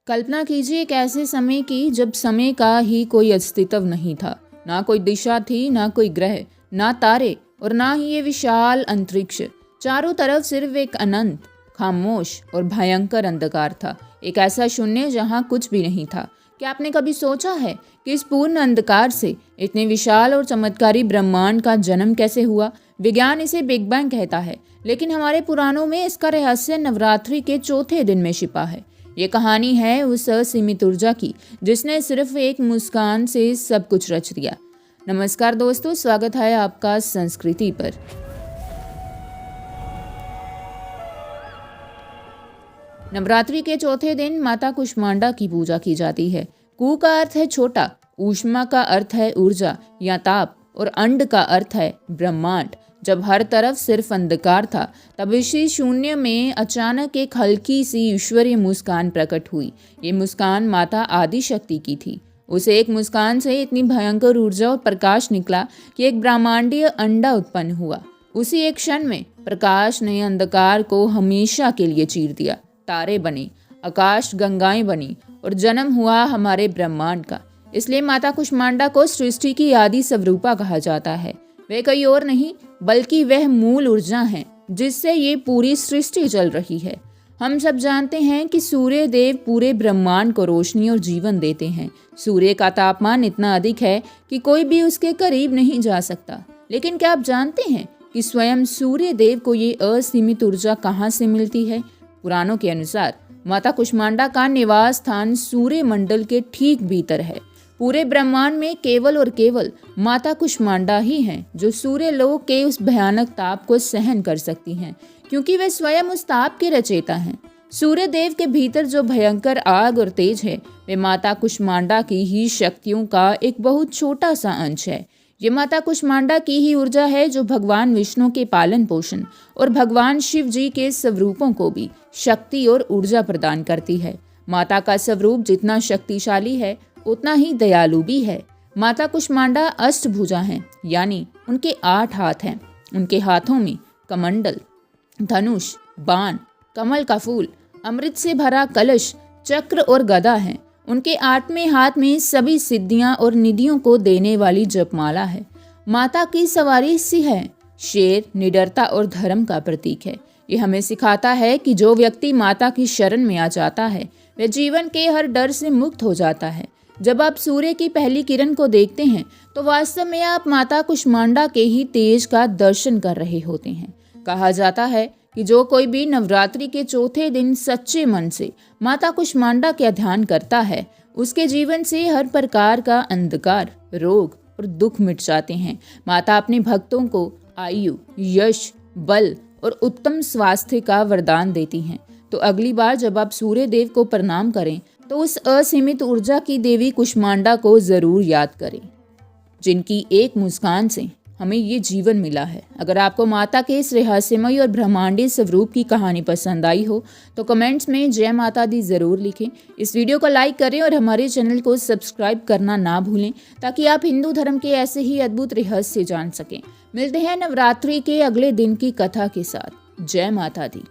कल्पना कीजिए एक ऐसे समय की जब समय का ही कोई अस्तित्व नहीं था। ना कोई दिशा थी, ना कोई ग्रह, ना तारे और ना ही ये विशाल अंतरिक्ष। चारों तरफ सिर्फ एक अनंत, खामोश और भयंकर अंधकार था। एक ऐसा शून्य जहाँ कुछ भी नहीं था। क्या आपने कभी सोचा है कि इस पूर्ण अंधकार से इतने विशाल और चमत्कारी ब्रह्मांड का जन्म कैसे हुआ? विज्ञान इसे बिग बैंग कहता है, लेकिन हमारे पुराणों में इसका रहस्य नवरात्रि के चौथे दिन में छिपा है। ये कहानी है उस असीमित ऊर्जा की जिसने सिर्फ एक मुस्कान से सब कुछ रच दिया। नमस्कार दोस्तों, स्वागत है आपका संस्कृति पर। नवरात्रि के चौथे दिन माता कुष्मांडा की पूजा की जाती है। कु का अर्थ है छोटा, ऊष्मा का अर्थ है ऊर्जा या ताप और अंड का अर्थ है ब्रह्मांड। जब हर तरफ सिर्फ अंधकार था, तब इसी शून्य में अचानक एक हल्की सी ईश्वरीय मुस्कान प्रकट हुई। ये मुस्कान माता आदि शक्ति की थी। उस एक मुस्कान से इतनी भयंकर ऊर्जा और प्रकाश निकला कि एक ब्रह्मांडीय अंडा उत्पन्न हुआ। उसी एक क्षण में प्रकाश ने अंधकार को हमेशा के लिए चीर दिया। तारे बने, आकाश गंगाएं बनी और जन्म हुआ हमारे ब्रह्मांड का। इसलिए माता कुष्मांडा को सृष्टि की आदि स्वरूपा कहा जाता है। वे कोई और नहीं बल्कि वह मूल ऊर्जा है जिससे ये पूरी सृष्टि चल रही है। हम सब जानते हैं कि सूर्य देव पूरे ब्रह्मांड को रोशनी और जीवन देते हैं। सूर्य का तापमान इतना अधिक है कि कोई भी उसके करीब नहीं जा सकता। लेकिन क्या आप जानते हैं कि स्वयं सूर्य देव को ये असीमित ऊर्जा कहाँ से मिलती है? पुराणों के अनुसार माता कुष्मांडा का निवास स्थान सूर्य मंडल के ठीक भीतर है। पूरे ब्रह्मांड में केवल और केवल माता कुष्मांडा ही हैं जो सूर्य लोक के उस भयानक ताप को सहन कर सकती हैं, क्योंकि वे स्वयं उस ताप के रचयिता हैं। सूर्य देव के भीतर जो भयंकर आग और तेज है, वे माता कुष्मांडा की ही शक्तियों का एक बहुत छोटा सा अंश है। ये माता कुष्मांडा की ही ऊर्जा है जो भगवान विष्णु के पालन पोषण और भगवान शिव जी के स्वरूपों को भी शक्ति और ऊर्जा प्रदान करती है। माता का स्वरूप जितना शक्तिशाली है उतना ही दयालु भी है। माता कुष्मांडा अष्टभुजा हैं, यानी उनके 8 हाथ हैं। उनके हाथों में कमंडल, धनुष, बाण, कमल का फूल, अमृत से भरा कलश, चक्र और गदा हैं। उनके 8वें हाथ में सभी सिद्धियां और निधियों को देने वाली जपमाला है। माता की सवारी सिंह है। शेर निडरता और धर्म का प्रतीक है। ये हमें सिखाता है कि जो व्यक्ति माता की शरण में आ जाता है वह जीवन के हर डर से मुक्त हो जाता है। जब आप सूर्य की पहली किरण को देखते हैं तो वास्तव में आप माता कुष्मांडा के ही तेज का दर्शन कर रहे होते हैं। कहा जाता है कि जो कोई भी नवरात्रि के चौथे दिन सच्चे मन से माता कुष्मांडा का ध्यान करता है, उसके जीवन से हर प्रकार का अंधकार, रोग और दुख मिट जाते हैं। माता अपने भक्तों को आयु, यश, बल और उत्तम स्वास्थ्य का वरदान देती हैं। तो अगली बार जब आप सूर्य देव को प्रणाम करें तो उस असीमित ऊर्जा की देवी कुष्मांडा को जरूर याद करें, जिनकी एक मुस्कान से हमें ये जीवन मिला है। अगर आपको माता के इस रहस्यमय और ब्रह्मांडीय स्वरूप की कहानी पसंद आई हो तो कमेंट्स में जय माता दी जरूर लिखें। इस वीडियो को लाइक करें और हमारे चैनल को सब्सक्राइब करना ना भूलें, ताकि आप हिंदू धर्म के ऐसे ही अद्भुत रहस्य जान सकें। मिलते हैं नवरात्रि के अगले दिन की कथा के साथ। जय माता दी।